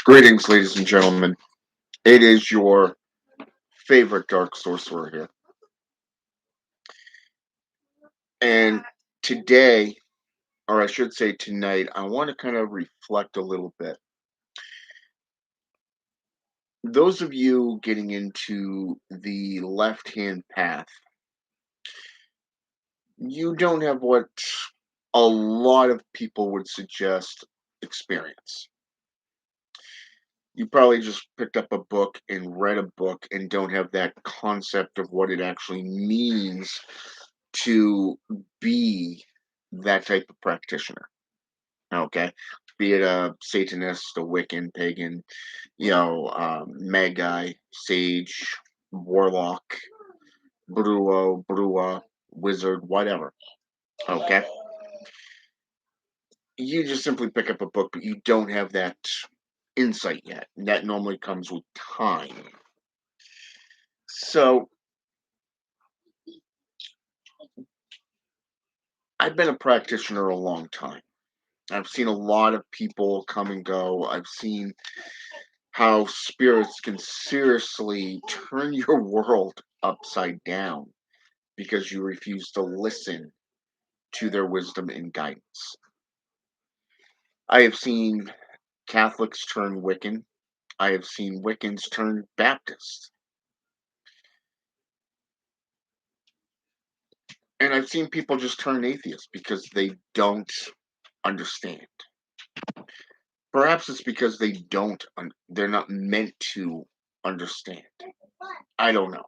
Greetings, ladies and gentlemen. It is your favorite dark sorcerer here. And today, or I should say tonight, I want to kind of reflect a little bit. Those of you getting into the left hand path, you don't have what a lot of people would suggest experience. You probably just picked up a book and read a book and don't have that concept of what it actually means to be that type of practitioner. Okay, be it a Satanist, a Wiccan, pagan, Magi, sage, warlock, brua, wizard, whatever. Okay, you just simply pick up a book, but you don't have that insight yet. And that normally comes with time. So I've been a practitioner a long time. I've seen a lot of people come and go. I've seen how spirits can seriously turn your world upside down because you refuse to listen to their wisdom and guidance. I have seen Catholics turn Wiccan. I have seen Wiccans turn Baptist. And I've seen people just turn atheists because they don't understand. Perhaps it's because they're not meant to understand. I don't know.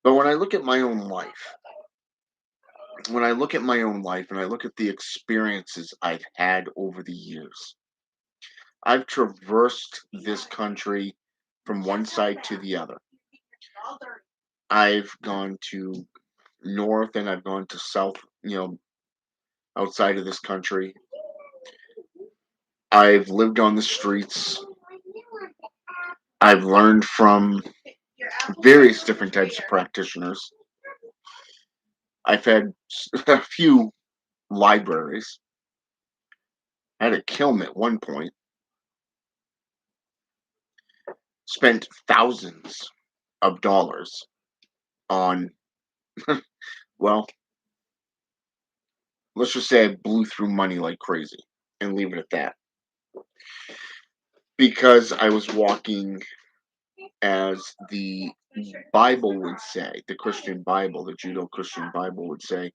But when I look at my own life and I look at the experiences I've had over the years, I've traversed this country from one side to the other. I've gone to north and I've gone to south, outside of this country. I've lived on the streets. I've learned from various different types of practitioners. I've had a few libraries. I had a kiln at one point, spent thousands of dollars on, well, let's just say I blew through money like crazy and leave it at that. Because I was walking as the Bible would say, the Christian Bible, the Judeo Christian Bible would say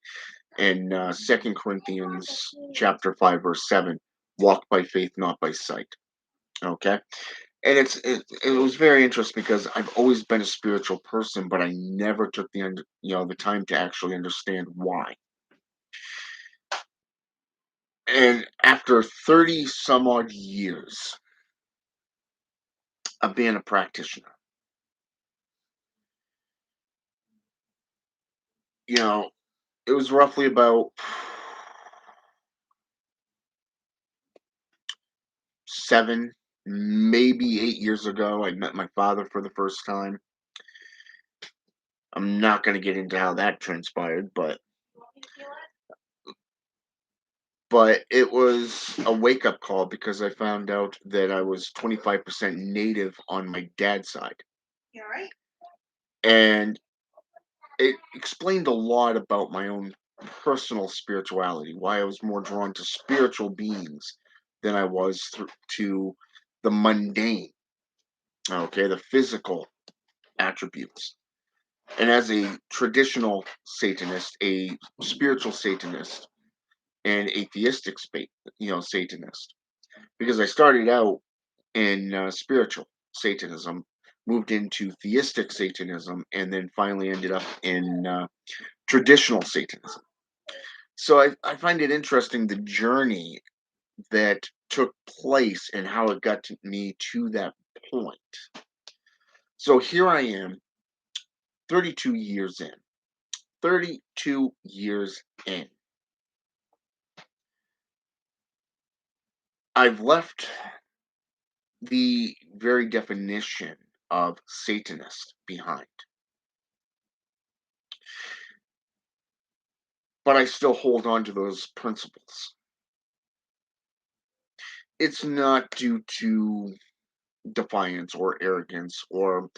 in 2 Corinthians chapter 5, verse 7, walk by faith, not by sight. Okay. And it was very interesting because I've always been a spiritual person, but I never took the time to actually understand why. And after 30 some odd years of being a practitioner, you know, it was roughly about 7, maybe 8 years ago. I met my father for the first time. I'm not going to get into how that transpired, but it was a wake up call because I found out that I was 25% native on my dad's side. And it explained a lot about my own personal spirituality, why I was more drawn to spiritual beings than I was to the mundane, okay, the physical attributes. And as a traditional Satanist, a spiritual Satanist, and atheistic Satanist, because I started out in spiritual Satanism, moved into theistic Satanism, and then finally ended up in traditional Satanism. So I find it interesting the journey that took place and how it got to me to that point. So here I am, 32 years in. 32 years in. I've left the very definition of Satanist behind. but I still hold on to those principles. It's not due to defiance or arrogance or,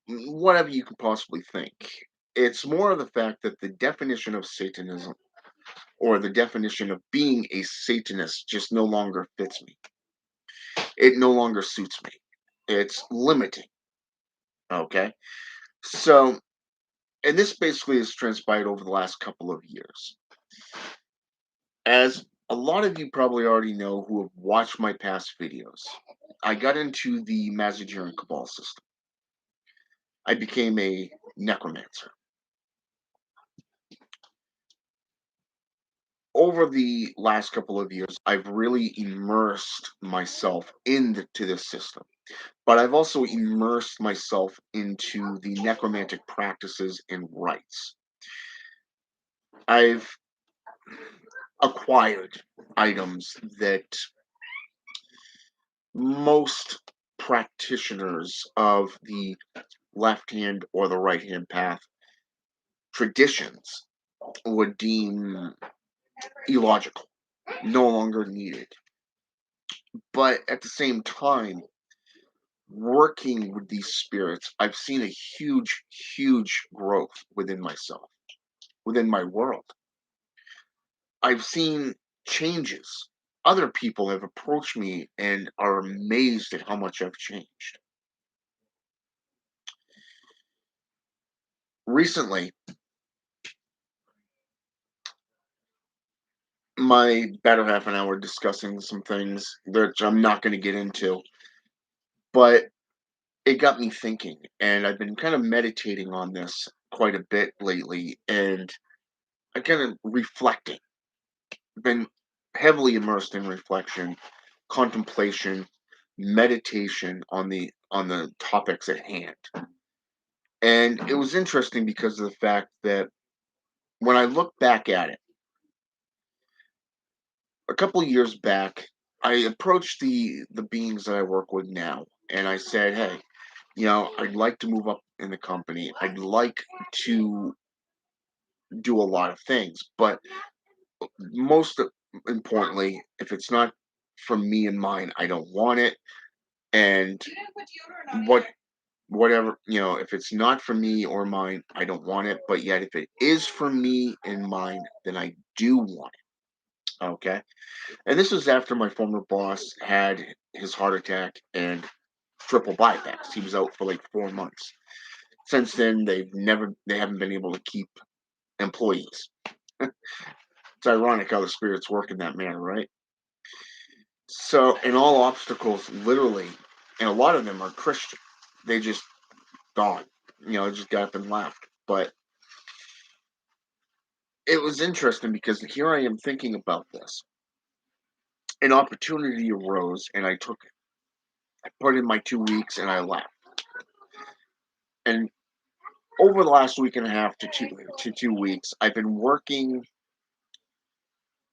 whatever you could possibly think. It's more of the fact that the definition of Satanism or the definition of being a Satanist just no longer fits me. It no longer suits me. It's limiting. Okay. So, and this basically has transpired over the last couple of years. As a lot of you probably already know who have watched my past videos, I got into the Mazagerian Cabal system. I became a necromancer. Over the last couple of years, I've really immersed myself into this system, but I've also immersed myself into the necromantic practices and rites. I've acquired items that most practitioners of the left hand or the right hand path traditions would deem illogical, no longer needed. But at the same time, working with these spirits, I've seen a huge, huge growth within myself, within my world. I've seen changes. Other people have approached me and are amazed at how much I've changed. Recently, my better half an hour discussing some things that I'm not going to get into, but it got me thinking, and I've been kind of meditating on this quite a bit lately, and I kind of reflecting, been heavily immersed in reflection, contemplation, meditation on the topics at hand. And it was interesting because of the fact that when I look back at it, a couple of years back, I approached the beings that I work with now, and I said, "Hey, I'd like to move up in the company. I'd like to do a lot of things, but most importantly, if it's not from me and mine, I don't want it. And what whatever, if it's not for me or mine, I don't want it. But yet, if it is for me and mine, then I do want it." Okay. And this was after my former boss had his heart attack and triple bypass. He was out for like 4 months. Since then, they haven't been able to keep employees. It's ironic how the spirits work in that manner, right? So, and all obstacles, literally, and a lot of them are Christian. They just gone. Just got up and left. But it was interesting because here I am thinking about this. An opportunity arose and I took it. I put in my 2 weeks and I left. And over the last week and a half to 2 weeks, I've been working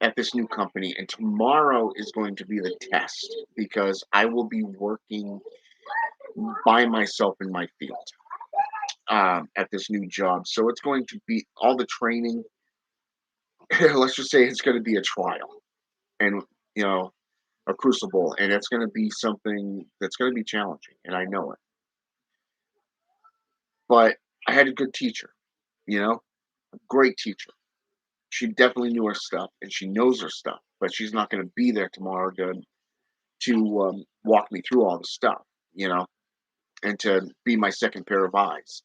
at this new company, and tomorrow is going to be the test because I will be working by myself in my field at this new job. So it's going to be all the training. Let's just say it's going to be a trial and you know a crucible, and it's going to be something that's going to be challenging, and I know it. But I had a good teacher, a great teacher. She definitely knew her stuff, and she knows her stuff. But she's not going to be there tomorrow to walk me through all the stuff, you know, and to be my second pair of eyes.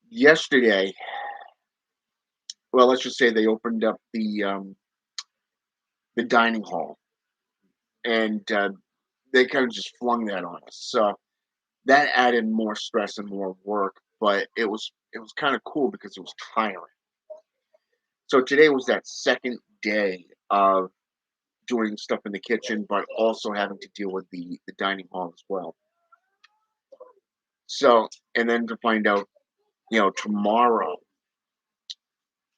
Yesterday, well, let's just say they opened up the dining hall, and they kind of just flung that on us. So that added more stress and more work, but it was kind of cool because it was tiring. So today was that second day of doing stuff in the kitchen, but also having to deal with the dining hall as well. So, and then to find out, tomorrow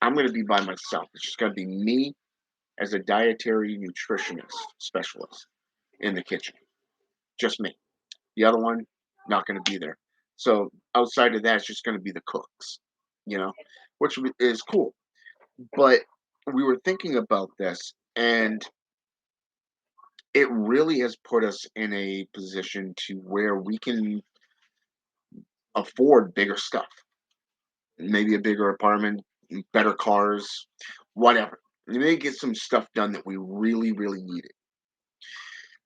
I'm going to be by myself. It's just going to be me as a dietary nutritionist specialist in the kitchen. Just me. The other one, not going to be there. So outside of that, it's just going to be the cooks, you know. which is cool. But we were thinking about this, and it really has put us in a position to where we can afford bigger stuff, maybe a bigger apartment, better cars, whatever. We may get some stuff done that we really, really needed.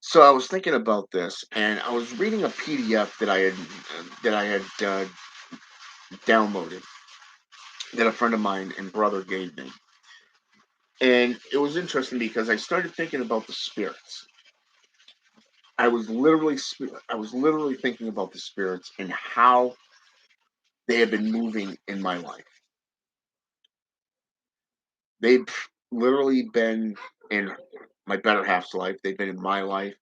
So I was thinking about this, and I was reading a PDF that I had downloaded that a friend of mine and brother gave me, and it was interesting because I started thinking about the spirits. I was literally thinking about the spirits and how they have been moving in my life. They've literally been in my better half's life. They've been in my life.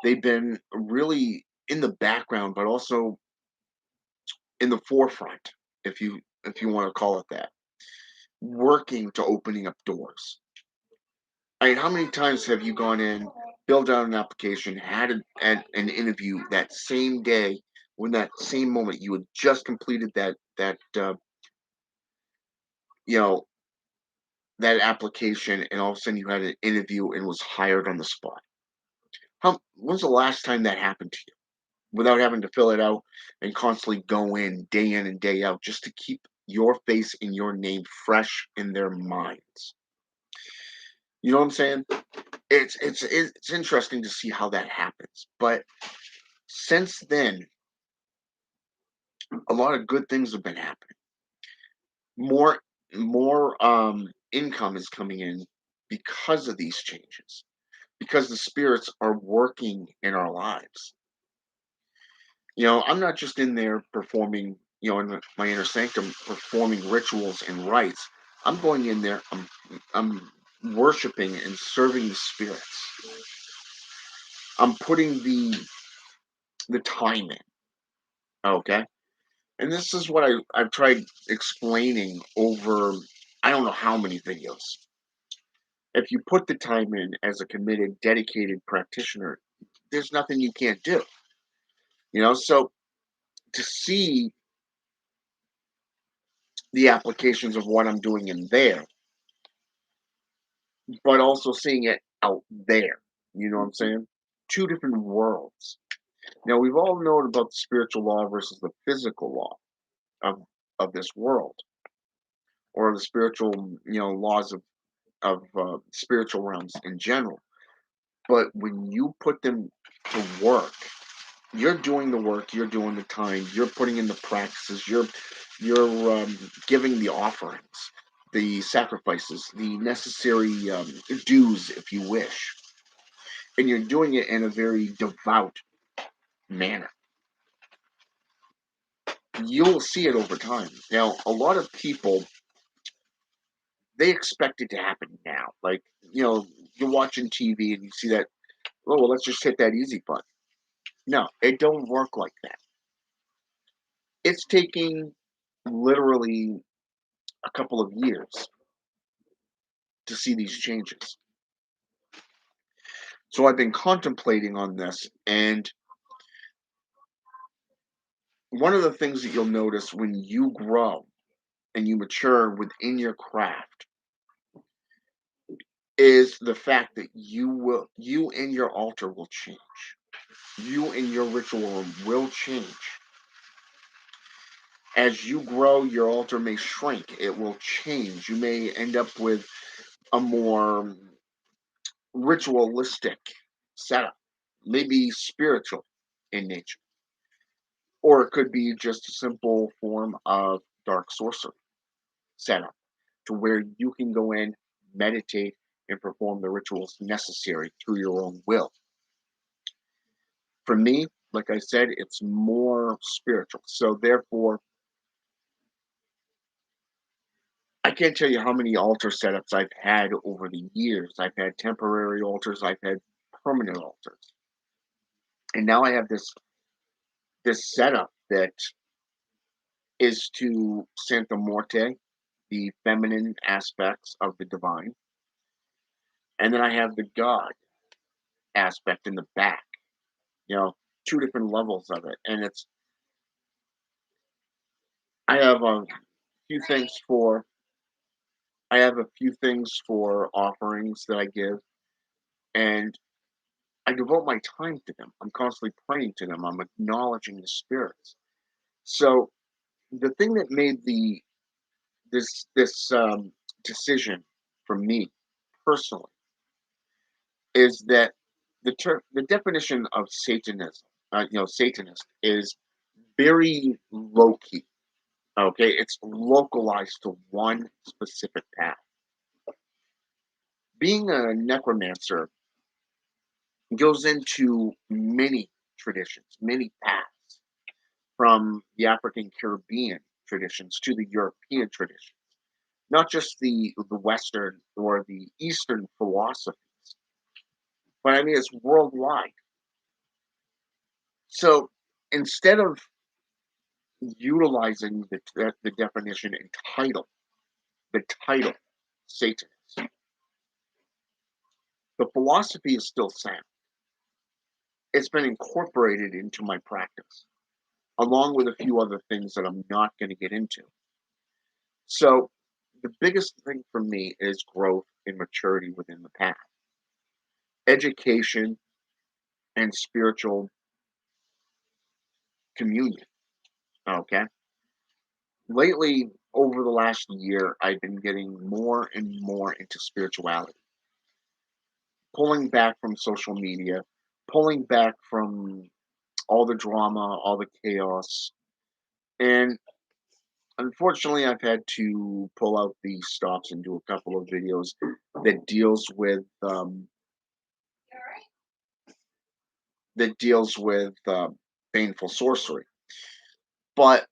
They've been really in the background, but also in the forefront, if you want to call it that, working to opening up doors. I mean, how many times have you gone in, filled out an application, had an interview that same day, when that same moment you had just completed that you know that application, and all of a sudden you had an interview and was hired on the spot? When's the last time that happened to you? Without having to fill it out and constantly go in and day out just to keep your face and your name fresh in their minds. You know what I'm saying? It's interesting to see how that happens. But since then, a lot of good things have been happening. More more income is coming in because of these changes. Because the spirits are working in our lives. I'm not just in there performing, in my inner sanctum, performing rituals and rites. I'm going in there, I'm worshiping and serving the spirits. I'm putting the time in, okay? And this is what I've tried explaining over I don't know how many videos. If you put the time in as a committed, dedicated practitioner, there's nothing you can't do. So to see the applications of what I'm doing in there, but also seeing it out there. You know what I'm saying? Two different worlds. Now we've all known about the spiritual law versus the physical law of this world, or the spiritual, laws of spiritual realms in general. But when you put them to work, you're doing the work, you're doing the time, you're putting in the practices, you're giving the offerings, the sacrifices, the necessary dues, if you wish, and you're doing it in a very devout manner. You'll see it over time. Now, a lot of people, they expect it to happen now. Like, you're watching TV and you see that, oh, well, let's just hit that easy button. No, it don't work like that. It's taking literally a couple of years to see these changes. So I've been contemplating on this, and one of the things that you'll notice when you grow and you mature within your craft is the fact that you and your altar will change. You and your ritual room will change. As you grow, your altar may shrink. It will change. You may end up with a more ritualistic setup, maybe spiritual in nature, or it could be just a simple form of dark sorcery setup to where you can go in, meditate, and perform the rituals necessary through your own will. For me, like I said, it's more spiritual. So therefore, I can't tell you how many altar setups I've had over the years. I've had temporary altars, I've had permanent altars. And now I have this setup that is to Santa Morte, the feminine aspects of the divine. And then I have the God aspect in the back, you know, two different levels of it. And I have few things for I have a few things for offerings that I give, and I devote my time to them. I'm constantly praying to them. I'm acknowledging the spirits. So the thing that made this decision for me personally is that the definition of Satanism, Satanist is very low key. Okay, it's localized to one specific path. Being a necromancer goes into many traditions, many paths, from the African Caribbean traditions to the European tradition, not just the Western or the Eastern philosophies, but I mean it's worldwide. So instead of utilizing the definition and the title Satanist, the philosophy is still sound. It's been incorporated into my practice, along with a few other things that I'm not going to get into. So the biggest thing for me is growth and maturity within the path, education, and spiritual communion. Okay. Lately, over the last year, I've been getting more and more into spirituality, pulling back from social media, pulling back from all the drama, all the chaos. And unfortunately, I've had to pull out the stops and do a couple of videos that deals with baneful sorcery. But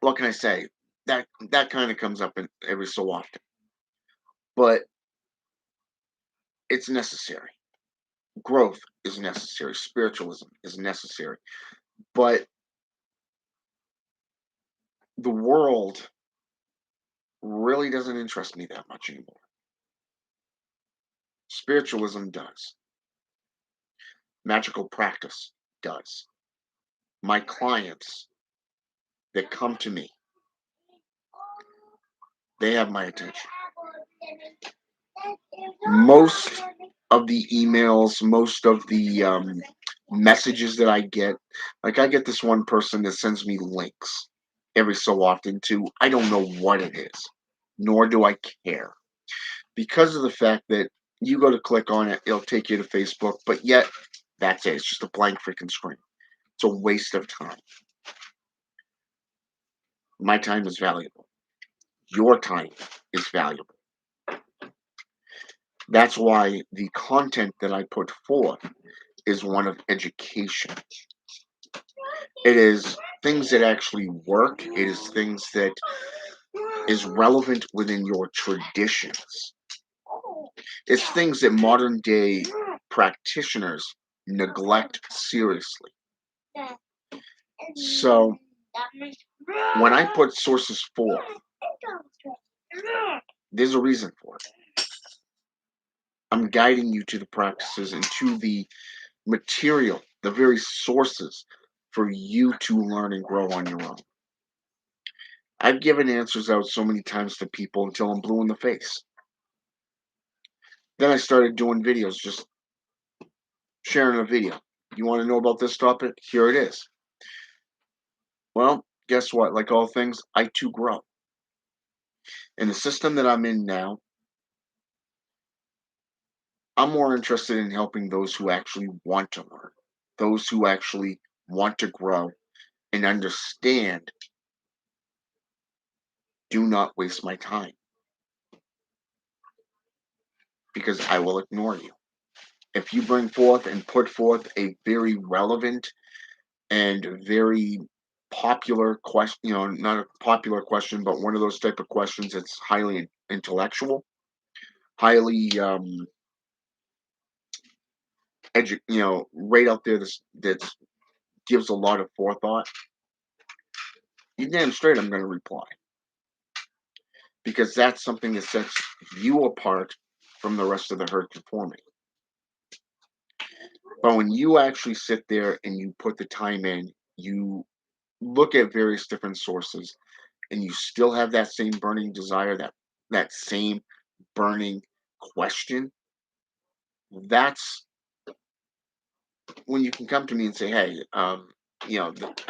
what can I say? That kind of comes up in every so often. But it's necessary. Growth is necessary. Spiritualism is necessary. But the world really doesn't interest me that much anymore. Spiritualism does. Magical practice does. My clients that come to me, they have my attention. Most of the emails, most of the messages that I get, like I get this one person that sends me links every so often to, I don't know what it is, nor do I care. Because of the fact that you go to click on it, it'll take you to Facebook, but yet that's it. It's just a blank freaking screen. It's a waste of time. My time is valuable. Your time is valuable. That's why the content that I put forth is one of education. It is things that actually work. It is things that is relevant within your traditions. It's things that modern day practitioners neglect seriously. So when I put sources forth, there's a reason for it. I'm guiding you to the practices and to the material, the very sources for you to learn and grow on your own. I've given answers out so many times to people until I'm blue in the face. Then I started doing videos, just sharing a video. You want to know about this topic? Here it is. Well, guess what? Like all things, I too grow. In the system that I'm in now, I'm more interested in helping those who actually want to learn, those who actually want to grow and understand. Do not waste my time because I will ignore you. If you bring forth and put forth a very relevant and very popular question, not a popular question, but one of those type of questions that's highly intellectual, highly right out there that gives a lot of forethought, you damn straight I'm going to reply because that's something that sets you apart from the rest of the herd conforming. But when you actually sit there and you put the time in, you look at various different sources and you still have that same burning desire, that same burning question, that's when you can come to me and say, "Hey, I've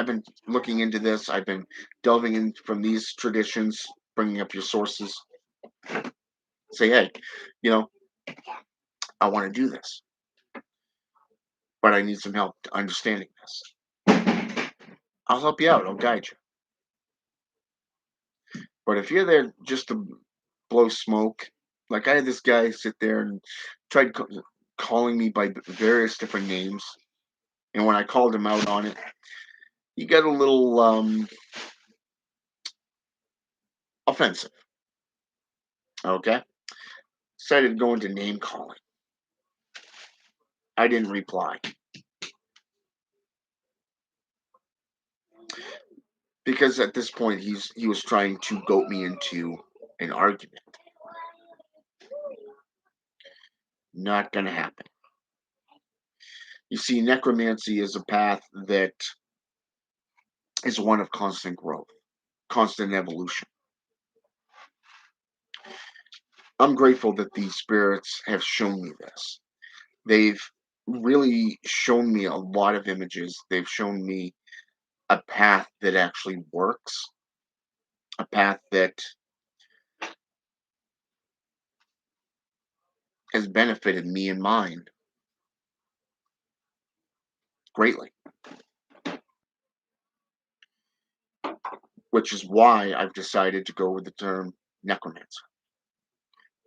been looking into this. I've been delving in from these traditions, bringing up your sources. Say, hey, you know, I want to do this, but I need some help understanding this. I'll help you out. I'll guide you. But if you're there just to blow smoke, like I had this guy sit there and tried calling me by various different names, and when I called him out on it, he got a little offensive. Okay, decided to go into name calling. I didn't reply because at this point he was trying to goat me into an argument. Not going to happen. You see, necromancy is a path that is one of constant growth, constant evolution. I'm grateful that these spirits have shown me this. They've really shown me a lot of images. They've shown me a path that actually works, a path that has benefited me and mine greatly, which is why I've decided to go with the term necromancer.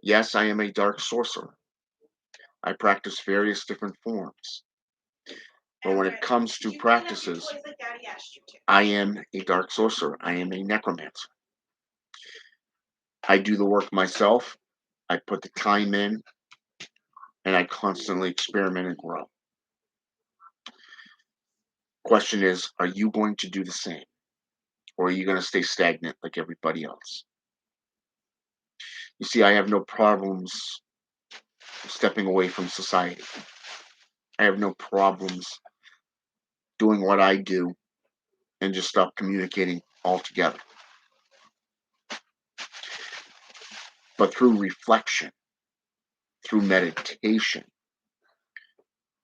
Yes, I am a dark sorcerer. I practice various different forms. But when it comes to practices, I am a dark sorcerer. I am a necromancer. I do the work myself. I put the time in, and I constantly experiment and grow. Question is, are you going to do the same? Or are you going to stay stagnant like everybody else? You see, I have no problems stepping away from society. I have no problems doing what I do and just stop communicating altogether. But through reflection, through meditation,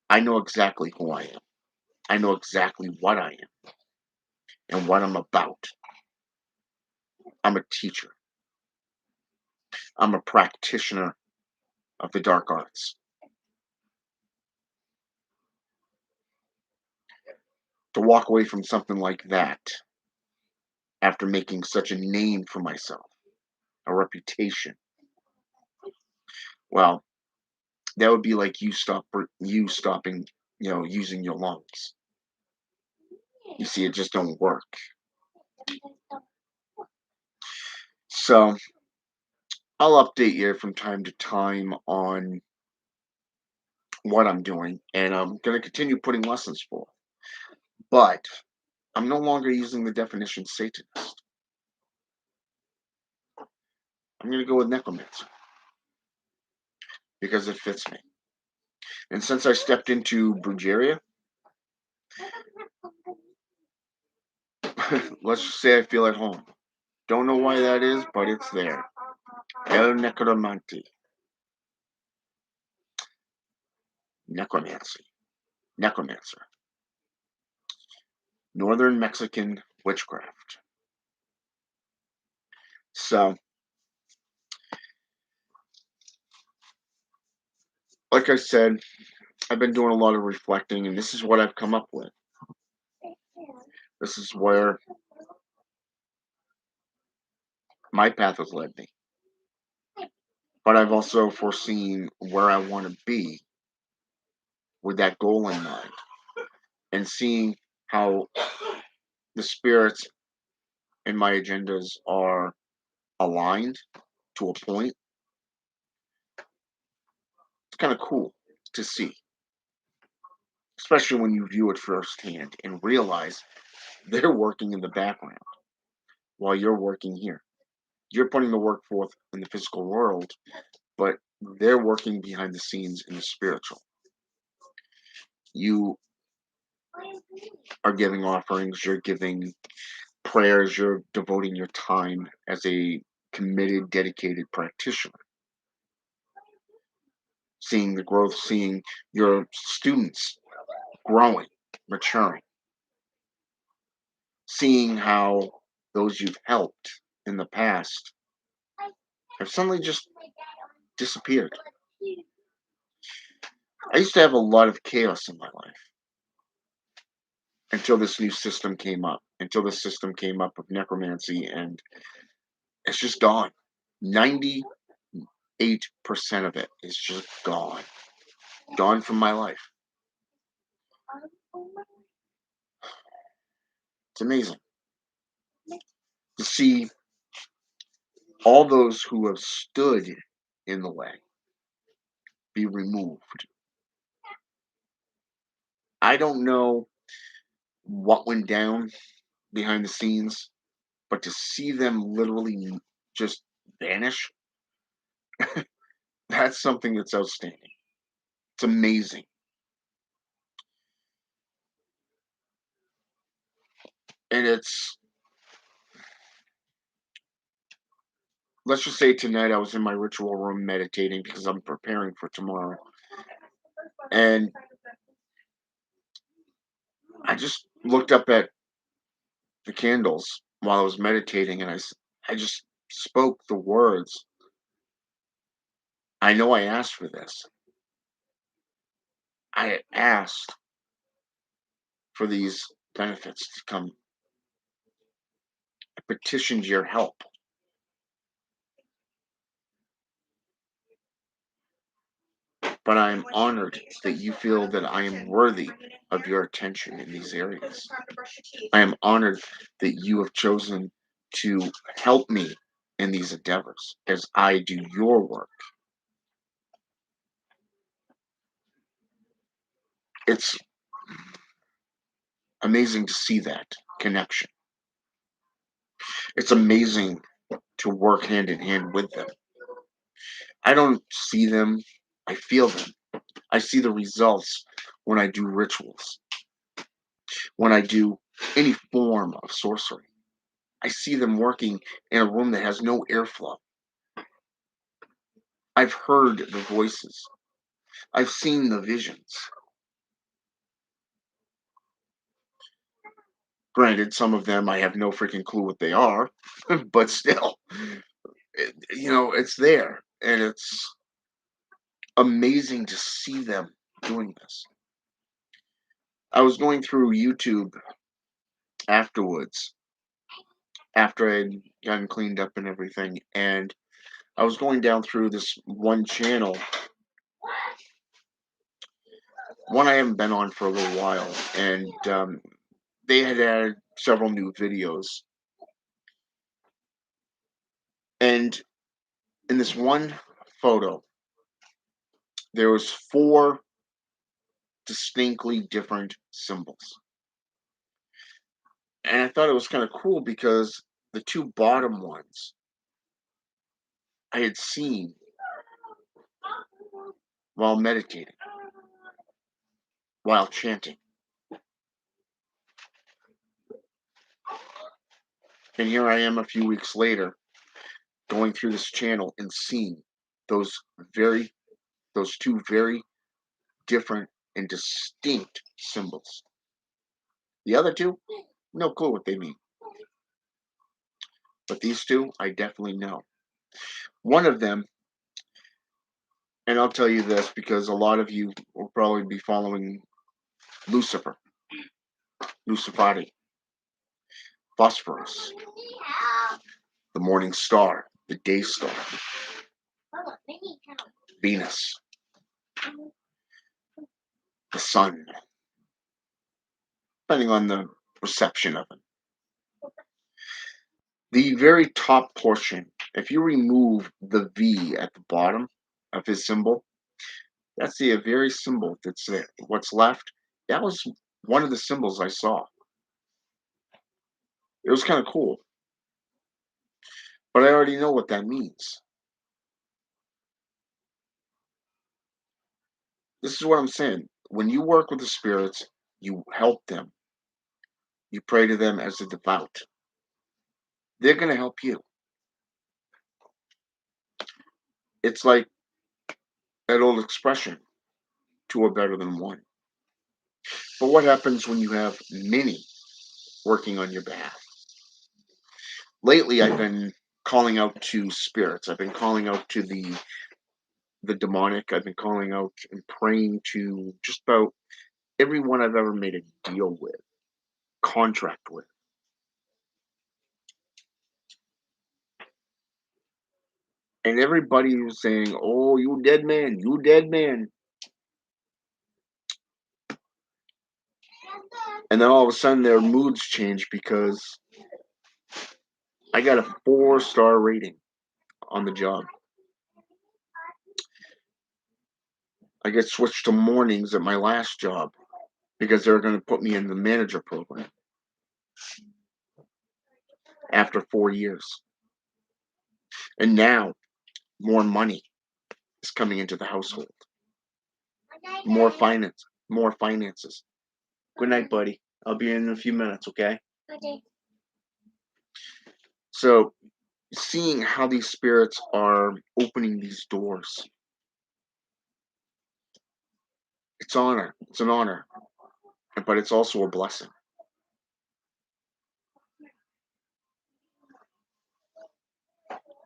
I know exactly who I am. I know exactly what I am and what I'm about. I'm a teacher. I'm a practitioner of the dark arts. To walk away from something like that after making such a name for myself, a reputation, well, that would be like you stopping, using your lungs. You see, it just don't work. So I'll update you from time to time on what I'm doing, and I'm going to continue putting lessons forth. But I'm no longer using the definition Satanist. I'm going to go with necromancer because it fits me. And since I stepped into Brujeria, let's just say I feel at home. Don't know why that is, but it's there. El Necromanti. Necromancy. Necromancer. Northern Mexican witchcraft. So, like I said, I've been doing a lot of reflecting, and this is what I've come up with. This is where my path has led me. But I've also foreseen where I want to be with that goal in mind and seeing how the spirits and my agendas are aligned to a point. It's kind of cool to see, especially when you view it firsthand and realize they're working in the background while you're working here. You're putting the work forth in the physical world, but they're working behind the scenes in the spiritual. You are giving offerings, you're giving prayers, you're devoting your time as a committed, dedicated practitioner, seeing the growth, seeing your students growing, maturing, seeing how those you've helped in the past have suddenly just disappeared. I used to have a lot of chaos in my life until this new system came up, until the system came up of necromancy, and it's just gone. 98% of it is just gone. Gone from my life. It's amazing to see all those who have stood in the way be removed. I don't know what went down behind the scenes, but to see them literally just vanish, that's something that's outstanding. It's amazing. And it's, let's just say tonight I was in my ritual room meditating because I'm preparing for tomorrow. And I just looked up at the candles while I was meditating and I just spoke the words. I know I asked for this. I asked for these benefits to come. I petitioned your help. But I am honored that you feel that I am worthy of your attention in these areas. I am honored that you have chosen to help me in these endeavors as I do your work. It's amazing to see that connection. It's amazing to work hand in hand with them. I don't see them, I feel them. I see the results when I do rituals, when I do any form of sorcery. I see them working in a room that has no airflow. I've heard the voices. I've seen the visions. Granted, some of them I have no freaking clue what they are, but still, it's there. And it's amazing to see them doing this. I was going through YouTube afterwards, after I'd gotten cleaned up and everything, and I was going down through this one channel, one I haven't been on for a little while, and they had added several new videos. And in this one photo, there was four distinctly different symbols. And I thought it was kind of cool because the two bottom ones I had seen while meditating, while chanting. And here I am a few weeks later going through this channel and seeing those very those two very different and distinct symbols. The other two, no clue what they mean. But these two, I definitely know. One of them, and I'll tell you this because a lot of you will probably be following Lucifer, Lucifati, Phosphorus, the morning star, the day star, Venus, the sun, depending on the reception of it. The very top portion, if you remove the V at the bottom of his symbol, that's the very symbol that's there. What's left, that was one of the symbols I saw. It was kind of cool, but I already know what that means. This is what I'm saying. When you work with the spirits, you help them. You pray to them as a devout. They're going to help you. It's like that old expression, two are better than one. But what happens when you have many working on your behalf? Lately, I've been calling out to spirits. I've been calling out to the demonic. I've been calling out and praying to just about everyone I've ever made a deal with, contract with. And everybody was saying, "Oh, you dead man, you dead man." And then all of a sudden their moods change because I got a 4-star rating on the job. I get switched to mornings at my last job because they're going to put me in the manager program after 4 years. And now more money is coming into the household. More finances. Good night, buddy. I'll be in a few minutes, okay? Okay. So, seeing how these spirits are opening these doors, it's honor. It's an honor, but it's also a blessing.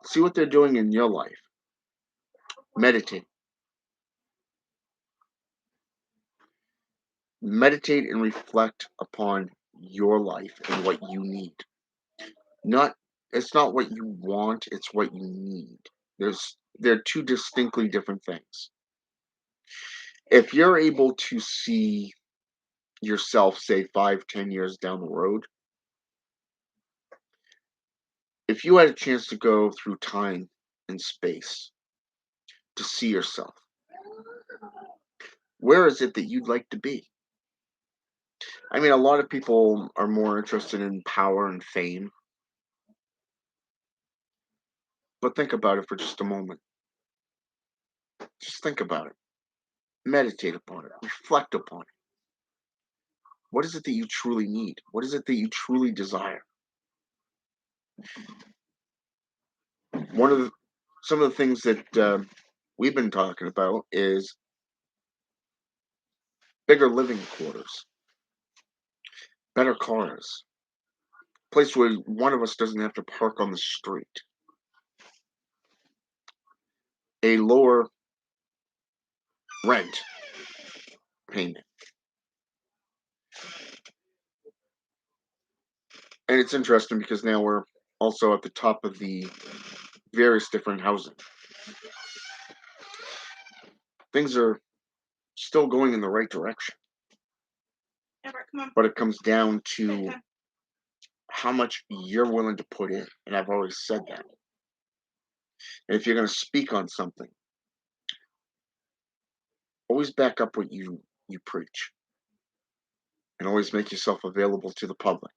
See what they're doing in your life. Meditate. Meditate and reflect upon your life and what you need. Not it's not what you want, it's what you need. They're two distinctly different things. If you're able to see yourself, say 5, 10 years down the road, if you had a chance to go through time and space to see yourself, where is it that you'd like to be? I mean, a lot of people are more interested in power and fame, but think about it for just a moment. Just think about it. Meditate upon it. Reflect upon it. What is it that you truly need? What is it that you truly desire? One of the, some of the things that we've been talking about is bigger living quarters, better cars, place where one of us doesn't have to park on the street, a lower rent payment. And it's interesting because now we're also at the top of the various different housing. Things are still going in the right direction, but it comes down to how much you're willing to put in. And I've always said that. And if you're going to speak on something, always back up what you preach, and always make yourself available to the public.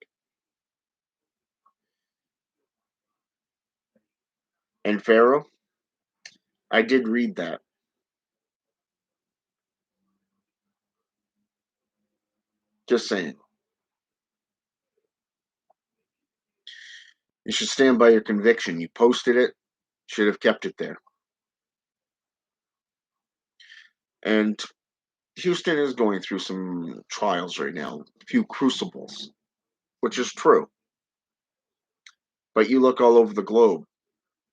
And Pharaoh, I did read that. Just saying. You should stand by your conviction. You posted it, should have kept it there. And Houston is going through some trials right now, a few crucibles, which is true. But you look all over the globe,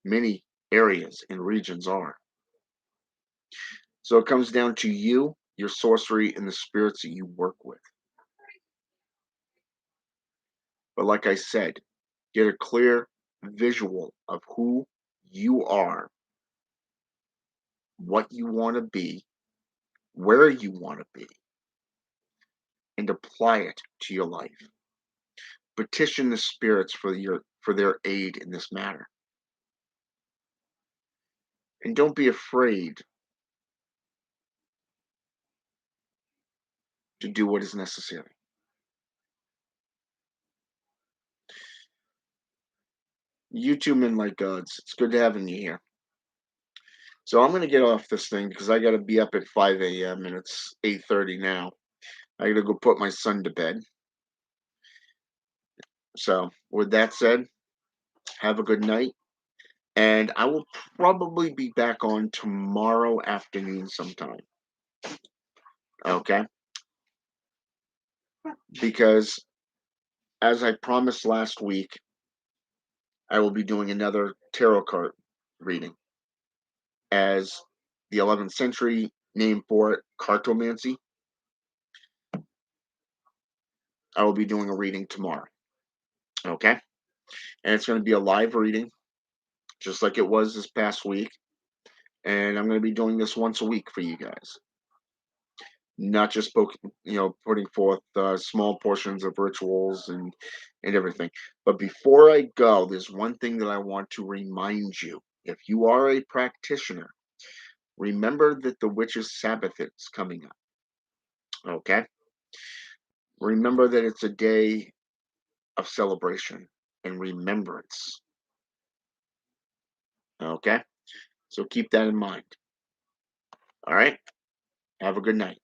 many areas and regions are. So it comes down to you, your sorcery, and the spirits that you work with. But like I said, get a clear visual of who you are, what you want to be, where you want to be, and apply it to your life. Petition the spirits for their aid in this matter. And don't be afraid to do what is necessary. You two men like gods. It's good to having you here. So I'm gonna get off this thing because I gotta be up at 5 a.m. and it's 8:30 now. I gotta go put my son to bed. So with that said, Have a good night. And I will probably be back on tomorrow afternoon sometime. Okay? Because as I promised last week, I will be doing another tarot card reading. As the 11th century name for it, cartomancy, I will be doing a reading tomorrow. Okay? And it's going to be a live reading, just like it was this past week. And I'm going to be doing this once a week for you guys. Not just putting forth small portions of rituals and everything. But before I go, there's one thing that I want to remind you. If you are a practitioner, remember that the witches' Sabbath is coming up. Okay? Remember that it's a day of celebration and remembrance. Okay? So keep that in mind. All right? Have a good night.